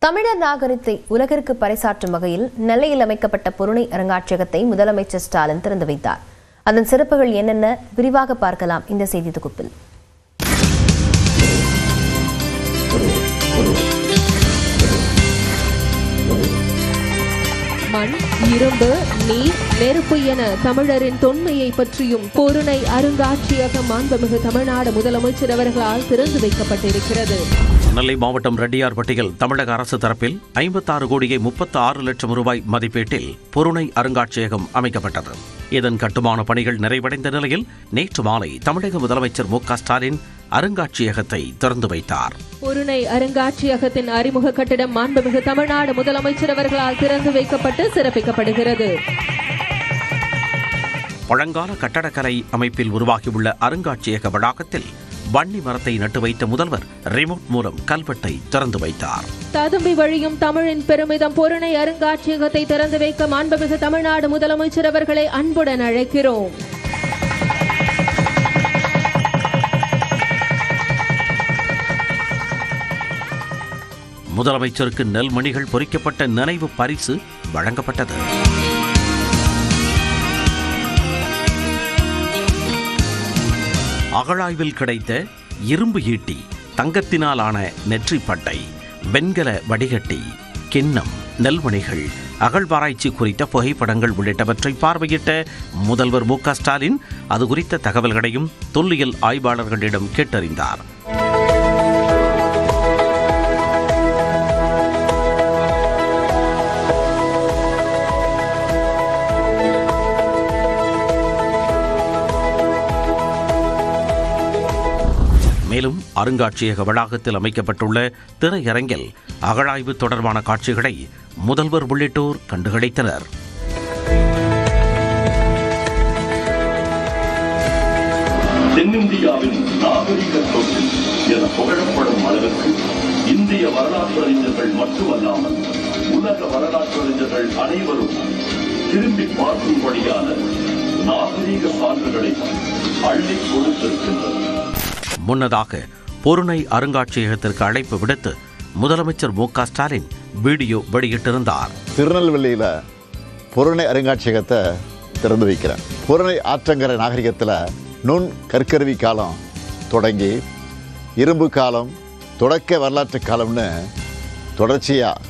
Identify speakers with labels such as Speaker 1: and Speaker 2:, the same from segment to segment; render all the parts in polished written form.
Speaker 1: தமிழர் நாகரிகத்தை உலகிற்கு பறைசாற்றும் வகையில் நெல்லையில் அமைக்கப்பட்ட பொருணை அருங்காட்சியகத்தை முதலமைச்சர் ஸ்டாலின் திறந்து வைத்தார். அதன் சிறப்புகள் என்னென்ன விரிவாக பார்க்கலாம் இந்த செய்தி தொகுப்பில்.
Speaker 2: மண், இரும்பு, நீர், நெருப்பு என தமிழரின் தொன்மையை பற்றியும் பொருணை அருங்காட்சியகம் மாண்புமிகு தமிழ்நாடு முதலமைச்சர் அவர்களால் திறந்து வைக்கப்பட்டிருக்கிறது.
Speaker 3: நெல்லை மாவட்டம் ரெட்டியார்பட்டியில் தமிழக அரசு தரப்பில் 56 கோடியே 36 லட்சம் ரூபாய் மதிப்பீட்டில் பொருணை அருங்காட்சியகம் அமைக்கப்பட்டது. இதன் கட்டுமான பணிகள் நிறைவடைந்த நிலையில் நேற்று மாலை தமிழக முதலமைச்சர் மு க ஸ்டாலின் அருங்காட்சியகத்தை திறந்து வைத்தார்.
Speaker 2: பொருணை அருங்காட்சியகத்தின் அறிமுக கட்டிடம் மாண்புமிகு தமிழ்நாடு முதலமைச்சர் அவர்களால் திறந்து வைக்கப்பட்டு சிறப்பிக்கப்படுகிறது.
Speaker 3: பழங்கால கட்டடக்கலை அமைப்பில் உருவாகியுள்ள அருங்காட்சியக வளாகத்தில் வன்னி மரத்தை நட்டு வைத்த முதல்வர் ரிமோட் மூலம் கல்வெட்டை திறந்து வைத்தார்.
Speaker 2: ததும்பி வழியும் தமிழின் பெருமிதம் பொருணை அருங்காட்சியகத்தை திறந்து வைக்க மாண்புமிகு தமிழ்நாடு முதலமைச்சர் அவர்களை அன்புடன் அழைக்கிறோம்.
Speaker 3: முதலமைச்சருக்கு நெல்மணிகள் பொறிக்கப்பட்ட நினைவு பரிசு வழங்கப்பட்டது. அகழாய்வில் கிடைத்த இரும்பு ஈட்டி, தங்கத்தினால் ஆன நெற்றிப்பட்டை, வெண்கல வடிகட்டி, கிண்ணம், நெல்மணிகள், அகழ்வாராய்ச்சி குறித்த புகைப்படங்கள் உள்ளிட்டவற்றை பார்வையிட்ட முதல்வர் மு க ஸ்டாலின் அது குறித்த தகவல்களையும் தொல்லியல் ஆய்வாளர்களிடம் கேட்டறிந்தார். மேலும் அருங்காட்சியக வளாகத்தில் அமைக்கப்பட்டுள்ள திரையரங்கில் அகழாய்வு தொடர்பான காட்சிகளை முதல்வர் உள்ளிட்டோர் கண்டுகளித்தனர்.
Speaker 4: தென்னிந்தியாவின் நாகரிக தொட்டில் என புகழப்படும் அளவிற்கு இந்திய வரலாற்று அறிஞர்கள் மட்டுமல்லாமல் உலக வரலாற்று அறிஞர்கள் அனைவரும் திரும்பி பார்க்கும்படியான நாகரிக சான்றுகளை அள்ளிக் கொடுத்திருக்கின்றனர்.
Speaker 3: முன்னதாக பொருணை அருங்காட்சியகத்திற்கு அழைப்பு விடுத்து முதலமைச்சர் மு க ஸ்டாலின் வீடியோ வெளியிட்டிருந்தார்.
Speaker 5: திருநெல்வேலியில் பொருணை அருங்காட்சியகத்தை திறந்து வைக்கிறேன். பொருணை ஆற்றங்கரை நாகரிகத்தில் நுண் கற்கருவி காலம் தொடங்கி இரும்பு காலம், தொடக்க வரலாற்று காலம்னு தொடர்ச்சியாக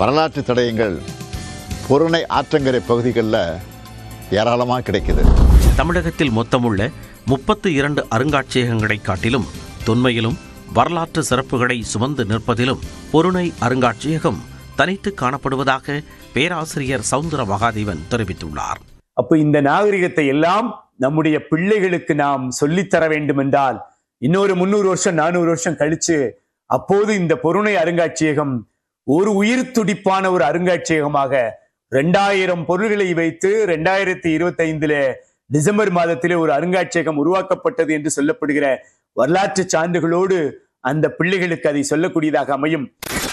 Speaker 5: வரலாற்று தடயங்கள் பொருணை ஆற்றங்கரை பகுதிகளில் ஏராளமாக கிடைக்குது.
Speaker 3: தமிழகத்தில் மொத்தமுள்ள 32 அருங்காட்சியகங்களை காட்டிலும் தொன்மையிலும் வரலாற்று சிறப்புகளை சுமந்து நிற்பதிலும் பொருணை அருங்காட்சியகம் தனித்து காணப்படுவதாக பேராசிரியர் சவுந்தர மகாதேவன் தெரிவித்துள்ளார்.
Speaker 6: அப்போ இந்த நாகரிகத்தை எல்லாம் நம்முடைய பிள்ளைகளுக்கு நாம் சொல்லித்தர வேண்டும் என்றால் இன்னொரு 300 வருஷம் 400 வருஷம் கழிச்சு அப்போது இந்த பொருணை அருங்காட்சியகம் ஒரு உயிர் துடிப்பான ஒரு அருங்காட்சியகமாக 2000 பொருள்களை வைத்து 2025 டிசம்பர் மாதத்திலே ஒரு அருங்காட்சியகம் உருவாக்கப்பட்டது என்று சொல்லப்படுகிற வரலாற்று சான்றுகளோடு அந்த பிள்ளைகளுக்கு அதை சொல்லக்கூடியதாக அமையும்.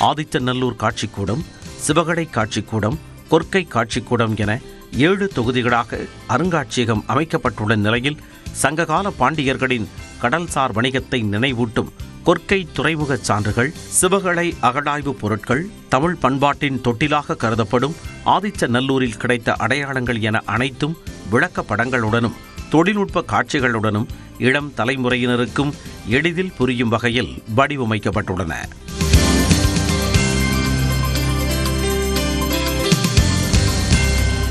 Speaker 3: ஆதித்தநல்லூர் காட்சிக்கூடம், சிவகடை காட்சிக்கூடம், கொற்கை காட்சிக்கூடம் என 7 தொகுதிகளாக அருங்காட்சியகம் அமைக்கப்பட்டுள்ள நிலையில் சங்ககால பாண்டியர்களின் கடல்சார் வணிகத்தை நினைவூட்டும் கொற்கை துறைமுக சான்றுகள், சிவகடை அகழாய்வு பொருட்கள், தமிழ் பண்பாட்டின் தொட்டிலாக கருதப்படும் ஆதித்தநல்லூரில் கிடைத்த அடையாளங்கள் என அனைத்தும் விளக்கப்படங்களுடனும் தொழில்நுட்ப காட்சிகளுடனும் இளம் தலைமுறையினருக்கும் எளிதில் புரியும் வகையில் வடிவமைக்கப்பட்டுள்ளன.